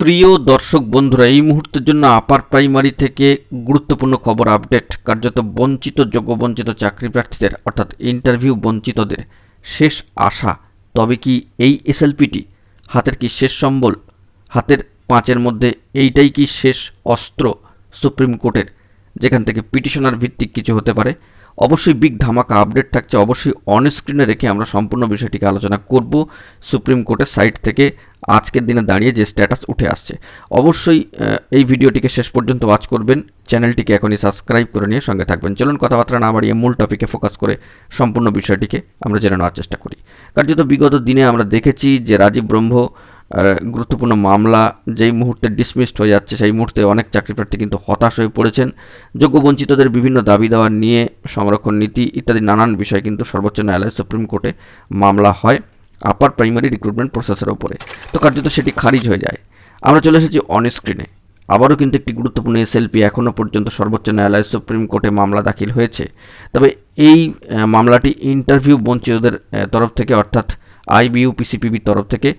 প্রিয় দর্শক বন্ধুরা, এই মুহূর্তের জন্য আপার প্রাইমারি থেকে গুরুত্বপূর্ণ খবর আপডেট। কার্যত বঞ্চিত যোগ্য বঞ্চিত চাকরি প্রার্থীদের অর্থাৎ ইন্টারভিউ বঞ্চিতদের শেষ আশা। তবে কি এই এসএলপিটি হাতের কি শেষ সম্বল? হাতের পাঁচের মধ্যে এইটাই কি শেষ অস্ত্র সুপ্রিম কোর্টের, যেখান থেকে পিটিশনার ভিত্তিক কিছু হতে পারে? অবশ্যই বিগ ধামাকা আপডেট থাকছে, অবশ্যই অন স্ক্রিনে রেখে আমরা সম্পূর্ণ বিষয়টিকে আলোচনা করব। সুপ্রিম কোর্টের সাইট থেকে আজকের দিনে দাঁড়িয়ে যে স্ট্যাটাস উঠে আসছে, অবশ্যই এই ভিডিওটিকে শেষ পর্যন্ত ওয়াচ করবেন। চ্যানেলটিকে এখনই সাবস্ক্রাইব করে নিয়ে সঙ্গে থাকবেন। চলুন কথাবার্তা না বাড়িয়ে মূল টপিকে ফোকাস করে সম্পূর্ণ বিষয়টিকে আমরা জেনে নেওয়ার চেষ্টা করি। কার্যত বিগত দিনে আমরা দেখেছি যে রাজীব ব্রহ্ম গুরুত্বপূর্ণ মামলা যেই মুহূর্তে ডিসমিসড হয়ে যাচ্ছে, সেই মুহূর্তে অনেক চাকরিপ্রার্থী কিন্তু হতাশ হয়ে পড়েছেন। যোগ্য বঞ্চিতদের বিভিন্ন দাবি দেওয়া নিয়ে সংরক্ষণ নীতি ইত্যাদি নানান বিষয় কিন্তু সর্বোচ্চ ন্যায়ালয় সুপ্রিম কোর্টে মামলা হয় আপার প্রাইমারি রিক্রুটমেন্ট প্রসেসের ওপরে। তো কার্যত সেটি খারিজ হয়ে যায়। আমরা চলে এসেছি অন স্ক্রিনে। আবারও কিন্তু একটি গুরুত্বপূর্ণ এসএলপি এখনও পর্যন্ত সর্বোচ্চ ন্যায়ালয় সুপ্রিম কোর্টে মামলা দাখিল হয়েছে। তবে এই মামলাটি ইন্টারভিউ বঞ্চিতদের তরফ থেকে অর্থাৎ IBU-PCPB তরফ থেকে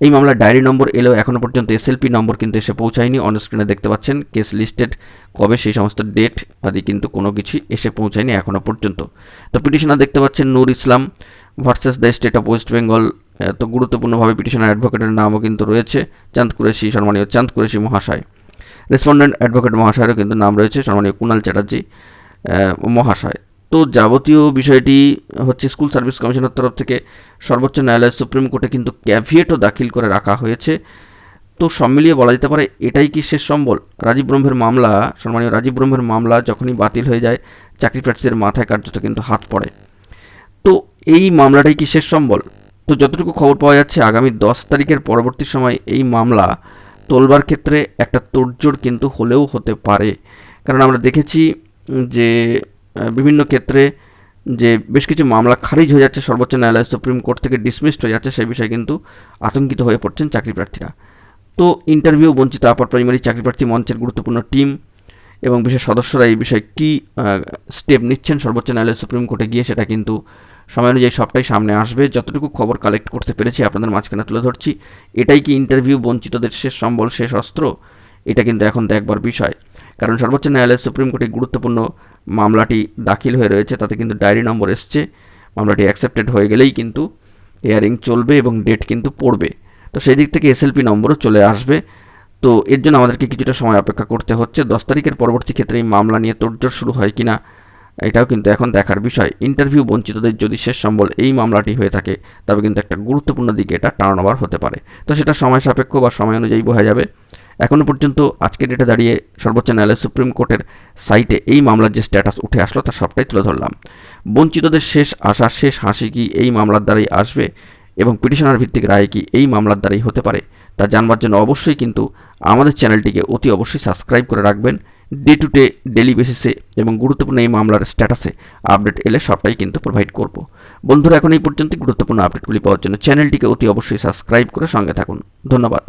এই মামলার ডায়েরি নম্বর এলেও এখনও পর্যন্ত এসএলপি নম্বর কিন্তু এসে পৌঁছায়নি। অন স্ক্রিনে দেখতে পাচ্ছেন কেস লিস্টেড কবে, সেই সমস্ত ডেট আদি কিন্তু কোনো কিছুই এসে পৌঁছায়নি এখনও পর্যন্ত। তো পিটিশনার দেখতে পাচ্ছেন Nur Islam versus the state of West Bengal. তো গুরুত্বপূর্ণভাবে পিটিশনার অ্যাডভোকেটের নামও কিন্তু রয়েছে চাঁদ কুরেশি, সম্মানীয় চাঁদ কুরেশি মহাশয়। রেসপন্ডেন্ট অ্যাডভোকেট মহাশয়েরও কিন্তু নাম রয়েছে সম্মানীয় কুণাল চ্যাটার্জি মহাশয়। তো যাবতীয় বিষয়টি হচ্ছে স্কুল সার্ভিস কমিশনের তরফ থেকে সর্বোচ্চ ন্যায়ালয় সুপ্রিম কোর্টে কিন্তু ক্যাভিয়েটও দাখিল করে রাখা হয়েছে। তো সব মিলিয়ে বলা যেতে পারে এটাই কি শেষ সম্বল? রাজীব ব্রহ্মের মামলা, সম্মানীয় রাজীব ব্রহ্মের মামলা যখনই বাতিল হয়ে যায়, চাকরি প্রার্থীদের মাথায় কার্যত কিন্তু হাত পড়ে। তো এই মামলাটাই কি শেষ সম্বল? তো যতটুকু খবর পাওয়া যাচ্ছে, আগামী 10 তারিখের পরবর্তী সময় এই মামলা তোলবার ক্ষেত্রে একটা তোড়জোড় কিন্তু হলেও হতে পারে। কারণ আমরা দেখেছি যে বিভিন্ন ক্ষেত্রে যে বেশ কিছু মামলা খারিজ হয়ে যাচ্ছে সর্বোচ্চ ন্যায়ালয় সুপ্রিম কোর্ট থেকে ডিসমিসড হয়ে যাচ্ছে, সেই বিষয়ে কিন্তু আতঙ্কিত হয়ে পড়ছেন চাকরি প্রার্থীরা। তো ইন্টারভিউ বঞ্চিত আপার প্রাইমারি চাকরি প্রার্থী মঞ্চের গুরুত্বপূর্ণ টিম এবং বিশেষ সদস্যরা এই বিষয়ে কী স্টেপ নিচ্ছেন সর্বোচ্চ ন্যায়ালয় সুপ্রিম কোর্টে গিয়ে, সেটা কিন্তু সময় অনুযায়ী সবটাই সামনে আসবে। যতটুকু খবর কালেক্ট করতে পেরেছি আপনাদের মাঝখানে তুলে ধরছি। এটাই কি ইন্টারভিউ বঞ্চিতদের শেষ সম্বল, শেষ অস্ত্র? এটা কিন্তু এখন দেখবার বিষয়। কারণ সর্বোচ্চ ন্যায়ালয় সুপ্রিম কোর্টে গুরুত্বপূর্ণ মামলাটি দাখিল হয়ে রয়েছে, তাতে কিন্তু ডায়েরি নম্বর এসছে। মামলাটি অ্যাকসেপ্টেড হয়ে গেলেই কিন্তু হিয়ারিং চলবে এবং ডেট কিন্তু পড়বে। তো সেই দিক থেকে এসএলপি নম্বরও চলে আসবে। তো এর জন্য আমাদেরকে কিছুটা সময় অপেক্ষা করতে হচ্ছে। 10 তারিখের পরবর্তী ক্ষেত্রে এই মামলা নিয়ে তোড়জোড় শুরু হয় কিনা, এটাও কিন্তু এখন দেখার বিষয়। ইন্টারভিউ বঞ্চিতদের যদি শেষ সম্বল এই মামলাটি হয়ে থাকে, তবে কিন্তু একটা গুরুত্বপূর্ণ দিকে এটা টার্ন ওভার হতে পারে। তো সেটা সময় সাপেক্ষ বা সময় অনুযায়ী বোঝা যাবে। এখনও পর্যন্ত আজকের ডেটে দাঁড়িয়ে সর্বোচ্চ ন্যায়ালয় সুপ্রিম কোর্টের সাইটে এই মামলার যে স্ট্যাটাস উঠে আসলো তার সবটাই তুলে ধরলাম। বঞ্চিতদের শেষ আশা, শেষ হাসি কি এই মামলার দ্বারাই আসবে এবং পিটিশনার ভিত্তিক রায় কি এই মামলার দ্বারাই হতে পারে, তা জানবার জন্য অবশ্যই কিন্তু আমাদের চ্যানেলটিকে অতি অবশ্যই সাবস্ক্রাইব করে রাখবেন। ডে টু ডে ডেলি বেসিসে এবং গুরুত্বপূর্ণ এই মামলার স্ট্যাটাসে আপডেট এলে সবটাই কিন্তু প্রোভাইড করব। বন্ধুরা, এখন এই পর্যন্ত গুরুত্বপূর্ণ আপডেটগুলি পাওয়ার জন্য চ্যানেলটিকে অতি অবশ্যই সাবস্ক্রাইব করে সঙ্গে থাকুন। ধন্যবাদ।